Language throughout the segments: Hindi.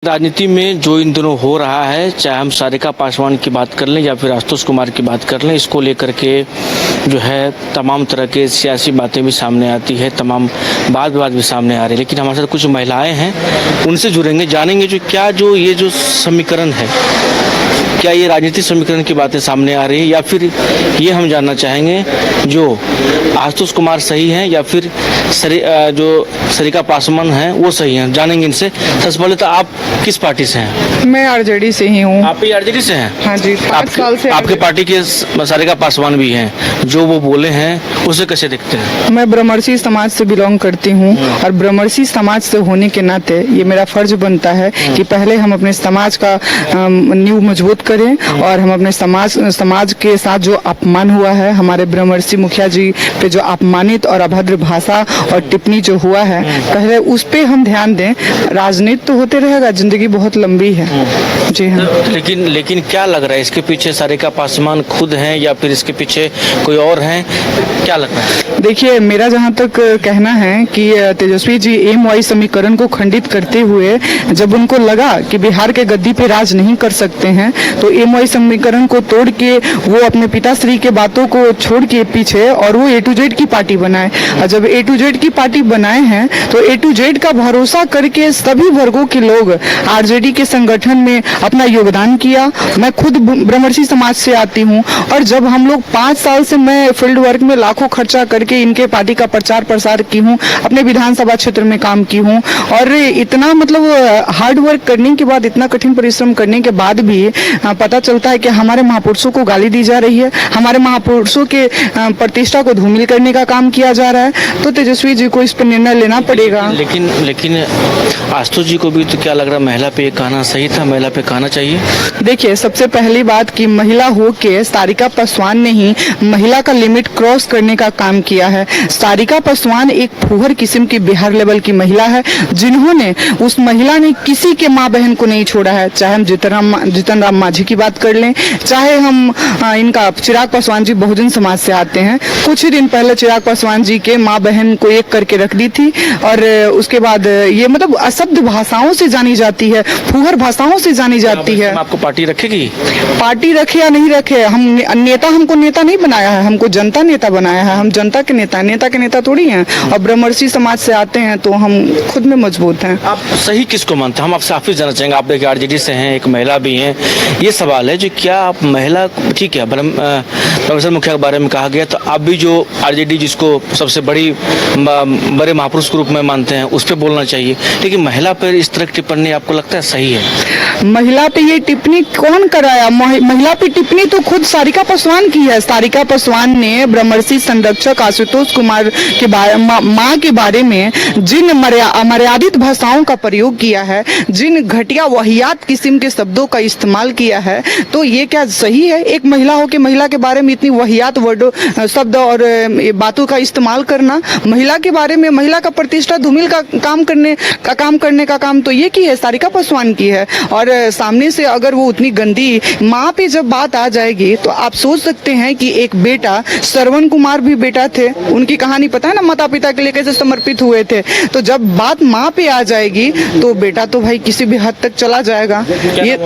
राजनीति में जो इन दिनों हो रहा है, चाहे हम सारिका पासवान की बात कर लें या फिर आशुतोष कुमार की बात कर लें, इसको लेकर के जो है तमाम तरह के सियासी बातें भी सामने आती है, तमाम वाद विवाद भी सामने आ रहे हैं। लेकिन हमारे साथ कुछ महिलाएं हैं, उनसे जुड़ेंगे, जानेंगे जो ये जो समीकरण है, क्या ये राजनीतिक समीकरण की बातें सामने आ रही है या फिर ये हम जानना चाहेंगे जो आशुतोष कुमार सही हैं या फिर जो सारिका पासवान हैं वो सही हैं। जानेंगे इनसे। सबसे पहले तो आप किस पार्टी से हैं? मैं आरजेडी से ही हूँ। आप भी आरजेडी से हैं? हाँ जी, 5 साल से। आपके पार्टी के सारिका पासवान भी हैं, जो वो बोले हैं उसे कैसे देखते हैं? मैं ब्रह्मर्षि समाज से बिलोंग करती हूँ और ब्रह्मर्षि समाज से होने के नाते ये मेरा फर्ज बनता है कि पहले हम अपने समाज का नींव मजबूत करें और हम अपने समाज के साथ जो अपमान हुआ है, हमारे ब्रह्मर्षि मुखिया जी पे जो अपमानित और अभद्र भाषा और टिप्पणी जो हुआ है, पहले उस पे हम ध्यान दें। राजनीति तो होते रहेगा, जिंदगी बहुत लंबी है। जी हाँ। लेकिन क्या लग रहा है, इसके पीछे सारिका पासवान खुद हैं या फिर इसके पीछे कोई और हैं? क्या लग रहा है? देखिए, मेरा जहाँ तक कहना है कि तेजस्वी जी एमवाई समीकरण को खंडित करते हुए जब उनको लगा कि बिहार के गद्दी पे राज नहीं कर सकते हैं, तो एमवाई समीकरण को तोड़ के वो अपने पिताश्री के बातों को छोड़ के पीछे और वो ए टू जेड की पार्टी बनाए। और जब ए टू जेड की पार्टी बनाए हैं तो ए टू जेड का भरोसा करके सभी वर्गों के लोग आरजेडी के संगठन में अपना योगदान किया। मैं खुद ब्रह्मर्षि समाज से आती हूँ और जब हम लोग 5 साल से मैं फील्ड वर्क में लाखों खर्चा करके इनके पार्टी का प्रचार प्रसार की हूँ, अपने विधानसभा क्षेत्र में काम की हूँ और इतना मतलब हार्ड वर्क करने के बाद, इतना कठिन परिश्रम करने के बाद भी पता चलता है कि हमारे महापुरुषों को गाली दी जा रही है, हमारे महापुरुषों के प्रतिष्ठा को धूमिल करने का काम किया जा रहा है। तो तेजस्वी जी को इस पर निर्णय लेना पड़ेगा। लेकिन आशुतोष जी को भी तो क्या लग रहा है, महिला पे ये कहना सही था, महिला पे कहना चाहिए? देखिए, सबसे पहली बात कि महिला हो के सारिका पासवान ने ही महिला का लिमिट क्रॉस करने का काम किया है। सारिका पासवान एक फूहर किस्म की बिहार लेवल की महिला है, जिन्होंने उस महिला ने किसी के माँ बहन को नहीं छोड़ा है। चाहे हम जीतन राम मांझी की बात कर लें, चाहे हम इनका चिराग पासवान जी बहुजन समाज से आते हैं। कुछ ही दिन पहले चिराग पासवान जी के माँ बहन को एक करके रख दी थी और उसके बाद ये मतलब अशब्द भाषाओं से जानी जाती है, फूहर भाषाओं से जानी जाती है। आपको पार्टी रखेगी? पार्टी रखे या नहीं रखे, हमको नेता नहीं बनाया है, हमको जनता नेता बनाया है। हम जनता के नेता थोड़ी हैं और ब्रह्मर्षि समाज से आते हैं तो हम खुद में मजबूत हैं। आप सही किसको मानते हैं? हम आपसे ऑफिस जाना चाहेंगे। आप देखिए आरजेडी से हैं, एक महिला भी हैं। ये सवाल है जो क्या आप महिला, ठीक है, ब्रह्मर्षि मुखिया के बारे में कहा गया, तो आप भी जो आरजेडी जिसको सबसे बड़े महापुरुष के रूप में मानते हैं, उस पर बोलना चाहिए। लेकिन महिला पर इस तरह की टिप्पणी आपको लगता है सही है? महिला पे ये टिप्पणी कौन कराया? महिला पे टिप्पणी तो खुद सारिका पासवान की है। सारिका पासवान ने ब्रह्मर्षि संरक्षक आशुतोष कुमार के माँ के बारे में जिन अमर्यादित भाषाओं का प्रयोग किया है, जिन घटिया वहियात किस्म के शब्दों का इस्तेमाल किया है, तो ये क्या सही है? एक महिला हो के महिला के बारे में इतनी वहियात शब्द और बातों का इस्तेमाल करना, महिला के बारे में, महिला का प्रतिष्ठा धूमिल का काम करने का काम तो ये की है, सारिका पासवान की है। और सामने से अगर वो उतनी गंदी माँ पे जब बात आ जाएगी तो आप सोच सकते हैं कि एक बेटा, श्रवण कुमार भी बेटा थे, उनकी कहानी पता है ना, माता पिता के लिए कैसे समर्पित हुए थे। तो जब बात माँ पे आ जाएगी तो बेटा तो भाई किसी भी हद तक चला जाएगा। ये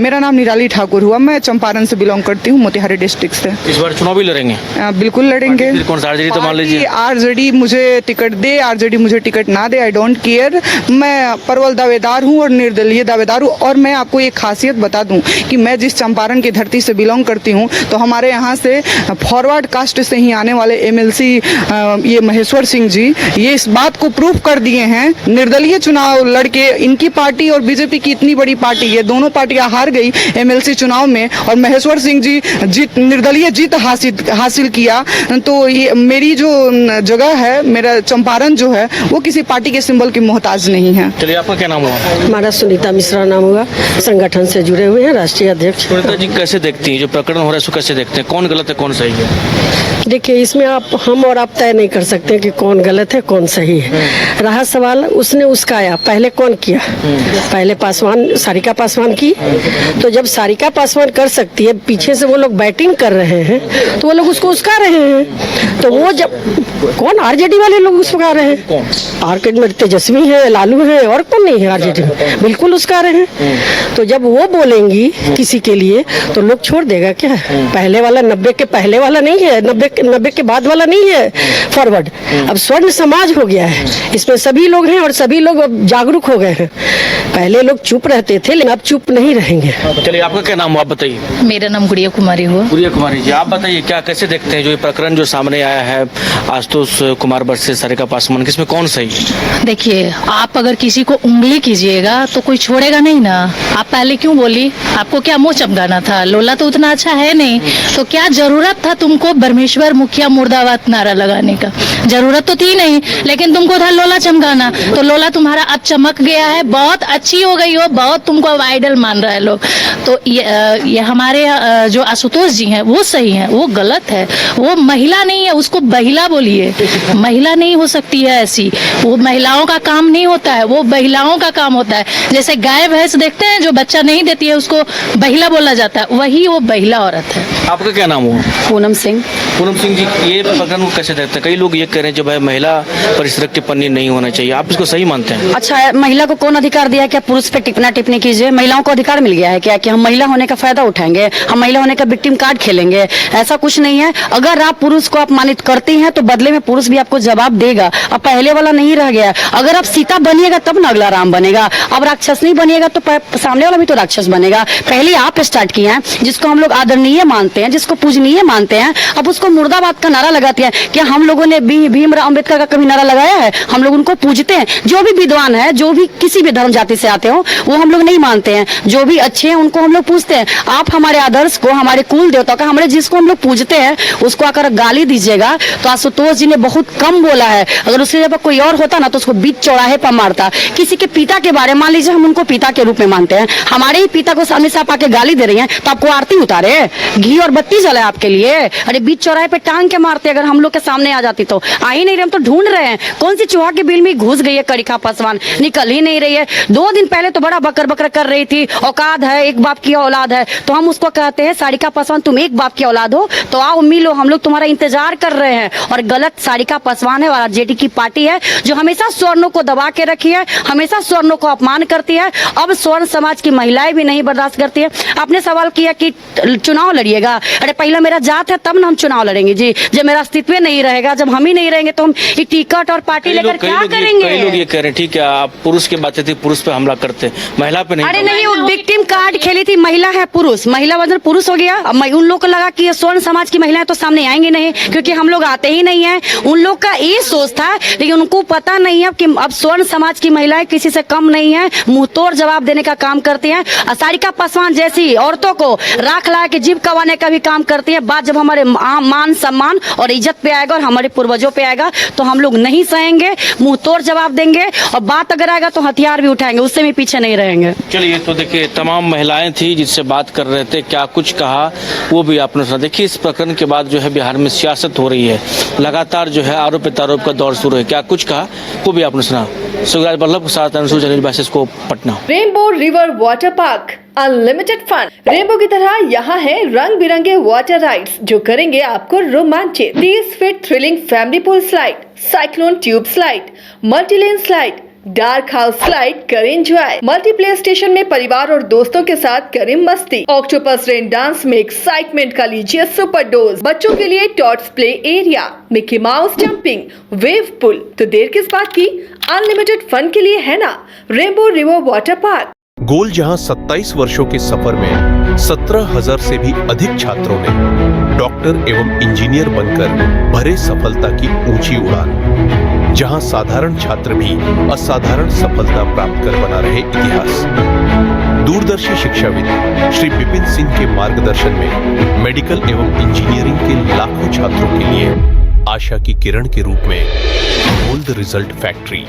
मेरा नाम निराली ठाकुर हुआ, मैं चंपारण से बिलोंग करती हूँ, मोतिहारी डिस्ट्रिक्ट से। इस बार चुनाव भी लड़ेंगे? बिल्कुल लड़ेंगे। कौन सा आरजेडी? तो मान लीजिए आरजेडी मुझे टिकट दे, आरजेडी मुझे टिकट ना दे, आई डोंट केयर। मैं प्रबल दावेदार हूँ और निर्दलीय दावेदार हूँ। और मैं आपको एक खासियत बता दूं कि मैं जिस चंपारण की धरती से बिलोंग करती हूँ, तो हमारे यहाँ से फॉरवर्ड कास्ट से ही आने वाले एमएलसी ये महेश्वर सिंह जी ये इस बात को प्रूफ कर दिए हैं। निर्दलीय चुनाव लड़के, इनकी पार्टी और बीजेपी की इतनी बड़ी पार्टी, ये दोनों पार्टियां हार गई एमएलसी चुनाव में और महेश्वर सिंह जी निर्दलीय जीत हासिल किया। तो ये मेरी जो जगह है, मेरा चंपारण जो है, वो किसी पार्टी के सिंबल की मोहताज नहीं है। चलिए, आपका क्या नाम हुआ? हमारा सुनीता मिश्रा नाम हुआ, संगठन से जुड़े हुए हैं, राष्ट्रीय अध्यक्ष। सुनीता जी, कैसे देखती हैं जो प्रकरण हो रहा है, उसको कैसे देखते हैं? कौन गलत है, कौन सही है? देखिए, इसमें हम और आप तय नहीं कर सकते कि कौन गलत है कौन सही है। रहा सवाल उसने उसका आया, पहले कौन किया? पहले सारिका पासवान की। तो जब सारिका पासवान कर सकती है, पीछे से वो लोग बैटिंग कर रहे हैं, हैं, तो वो लोग उसको उस्का रहे हैं। तो वो जब कौन आरजेडी वाले लोग उस्का रहे हैं, आरजेडी में तेजस्वी है, लालू है, और कौन नहीं है आरजेडी में, बिल्कुल उस्का रहे हैं। तो जब वो बोलेंगी किसी के लिए तो लोग छोड़ देगा क्या? पहले वाला 90 के पहले वाला नहीं है, 90 के बाद वाला नहीं है फॉरवर्ड। अब स्वर्ण समाज हो गया है, इसमें सभी लोग हैं और सभी लोग अब जागरूक हो गए हैं। पहले लोग चुप रहते थे, लेकिन अब चुप नहीं रहेंगे। चलिए, आपका क्या नाम हुआ, आप बताइए। मेरा नाम गुड़िया कुमारी हुआ। गुड़िया कुमारी जी, आप बताइए क्या कैसे देखते हैं जो ये प्रकरण जो सामने आया है आशुतोष कुमार वर्सेस सारिका पासवान, किसमें कौन सही है? देखिए, आप अगर किसी को उंगली कीजिएगा तो कोई छोड़ेगा नहीं ना। आप पहले क्यों बोली? आपको क्या मुंह चमकाना था? लोला तो उतना अच्छा है नहीं, तो क्या जरूरत था तुमको ब्रह्मेश्वर मुखिया मुर्दाबाद नारा लगाने का? जरूरत तो थी नहीं, लेकिन तुमको था लोला चमकाना। तो लोला तुम्हारा अब चमक गया है, बहुत अच्छी हो गई हो, बहुत तुमको अब आइडल मान रहा है लोग। तो ये हमारे जो आशुतोष जी हैं वो सही हैं, वो गलत है। वो महिला नहीं है, उसको बहिला बोलिए। महिला नहीं हो सकती है ऐसी, वो महिलाओं का काम नहीं होता है, वो महिलाओं का काम होता है। जैसे गाय भैंस देखते हैं जो बच्चा नहीं देती है उसको बहिला बोला जाता है, वही वो बहिला औरत है। आपका क्या नाम हुआ? पूनम सिंह। पूनम सिंह जी, ये प्रकरण को कैसे देखते हैं? कई लोग ये कह रहे हैं जो भाई महिला पर इस तरह की टिप्पणी नहीं होना चाहिए, आप इसको सही मानते हैं? अच्छा है, महिला को कौन अधिकार दिया है क्या पुरुष पे टिप्पणी कीजिए? महिलाओं को अधिकार मिल गया है क्या कि हम महिला होने का फायदा उठाएंगे, हम महिला होने का विक्टिम कार्ड खेलेंगे? ऐसा कुछ नहीं है। अगर आप पुरुष को अपमानित करती हैं तो बदले में पुरुष भी आपको जवाब देगा। अब पहले वाला नहीं रह गया। अगर आप सीता बनिएगा तब ना अगला राम बनेगा। अब राक्षस नहीं बनिएगा तो सामने वाला भी तो राक्षस बनेगा। पहले आप स्टार्ट किए हैं, जिसको हम लोग आदरणीय मानते हैं, जिसको पूजनीय मानते हैं, अब उसको मुर्दाबाद का नारा लगाती है। क्या हम लोगों ने भीमराव अम्बेडकर का कभी नारा लगाया है? हम लोग उनको पूजते हैं। जो भी विद्वान है, जो भी किसी भी धर्म जाति से आते हो, वो हम लोग नहीं मानते हैं। जो भी अच्छे हैं उनको हम लोग पूजते हैं। आप हमारे आदर्श को, हमारे कुल देवता का, हमारे जिसको हम लोग पूजते हैं उसको आकर गाली दीजिएगा तो आशुतोष जी ने बहुत कम बोला है। अगर उसके जगह कोई और होता ना तो उसको बीच चौराहे पर मारता। किसी के पिता के बारे में, मान लीजिए हम उनको पिता के रूप में मानते हैं, हमारे ही पिता को सामने से आप आके गाली दे रही हैं तो आपको आरती उतारे, घी और बत्ती जलाए आपके लिए? अरे बीच चौराहे पे टांग के मारते अगर हम लोग के सामने आ जाती तो। आ ही नहीं रहे, हम तो ढूंढ रहे हैं कौन सी चूहा के बिल में घुस गई है सारिका पासवान, निकल ही नहीं रही है। 2 दिन पहले तो बड़ा बकर बकर कर रही थी, औकात है, एक बाप की औलाद है। तो हम उसको कहते हैं सारिका पासवान तुम एक बाप की औलाद हो तो आओ मिलो, हम लोग तुम्हारा इंतजार कर रहे हैं। और गलत सारिका पासवान है और आरजेडी की पार्टी है जो हमेशा स्वर्णों को दबा के रखी है, हमेशा स्वर्णों को अपमान करती है। अब स्वर्ण समाज की महिलाएं भी नहीं बर्दाश्त करती है। आपने सवाल किया कि चुनाव लड़िएगा, अरे पहला मेरा जात है तब ना हम चुनाव लड़ेंगे जी। जब मेरा अस्तित्व नहीं रहेगा, जब हम ही नहीं रहेंगे तो हम ये टिकट और पार्टी लेकर क्या करेंगे? कई लोग ये कह रहे हैं ठीक है आप पुरुष की बातें थी, पुरुष पे हमला करते, महिला पे नहीं। अरे नहीं, वो विक्टिम कार्ड खेली थी, महिला है पुरुष, महिला वजन पुरुष हो गया। अब उन लोग को लगा कि ये स्वर्ण समाज की महिलाएं तो सामने आएंगी नहीं क्योंकि हम लोग आते ही नहीं है। उन लोग का ये सोच था, लेकिन उनको पता नहीं है कि अब स्वर्ण समाज की महिलाएं किसी से कम नहीं है, मुंह तोड़ जवाब देने का काम करती हैं। सारिका पासवान जैसी औरतों को राख ला के जीव कवाने का भी काम करती है। बात जब हमारे मान सम्मान और इज्जत पे आएगा और हमारे पूर्वजों पे आएगा तो हम लोग नहीं सहेंगे, मुंह तोड़ जवाब देंगे। और बात अगर आएगा तो हथियार भी उठाएंगे, उससे भी पीछे नहीं रहेंगे। चलिए, तो देखिए तमाम महिलाएं थी जिससे बात कर रहे थे, क्या कुछ कहा वो भी आपने सुना। देखिए इस प्रकरण के बाद जो है बिहार में सियासत हो रही है, लगातार जो है आरोप प्रत्यारोप का दौर शुरू है, क्या कुछ कहा वो भी आपने सुना। सुगराज बल्लभ के साथ अंशु जलील बैसेस को Patna. Rainbow river water park unlimited fun. Rainbow की तरह यहाँ है रंग बिरंगे वाटर राइड्स जो करेंगे आपको रोमांचित। 30 feet thrilling family pool slide, cyclone tube slide, multilane slide, dark house slide करें एंजॉय। मल्टीप्लेयर स्टेशन में परिवार और दोस्तों के साथ करें मस्ती। ऑक्टोपस रेन डांस में एक्साइटमेंट का लीजिए सुपर डोज। बच्चों के लिए tots play area, Mickey Mouse jumping, wave pool. तो देर किस बात की, अनलिमिटेड फन के लिए है ना रेनबो रिवर वाटर पार्क। गोल जहां 27 वर्षों के सफर में 17,000 से भी अधिक छात्रों ने डॉक्टर एवं इंजीनियर बनकर भरे सफलता की ऊंची उड़ान, जहां साधारण छात्र भी असाधारण सफलता प्राप्त कर बना रहे इतिहास। दूरदर्शी शिक्षाविद श्री विपिन सिंह के मार्गदर्शन में मेडिकल एवं इंजीनियरिंग के लाखों छात्रों के लिए आशा की किरण के रूप में गोल्ड रिजल्ट फैक्ट्री।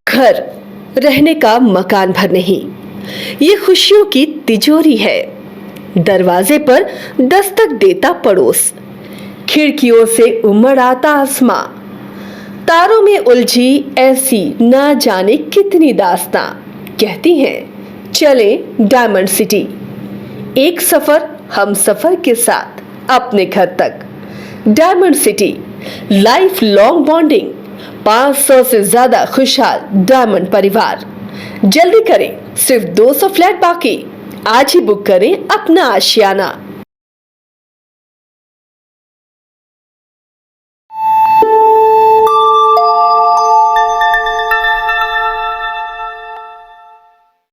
घर रहने का मकान भर नहीं, ये खुशियों की तिजोरी है। दरवाजे पर दस्तक देता पड़ोस, खिड़कियों से उमड़ आता आसमां, तारों में उलझी ऐसी ना जाने कितनी दास्तां। कहती हैं चले डायमंड सिटी, एक सफर हम सफर के साथ अपने घर तक। Diamond city, life long bonding, 500 से ज्यादा खुशहाल डायमंड परिवार। जल्दी करें, सिर्फ 200 फ्लैट बाकी। आज ही बुक करें अपना आशियाना।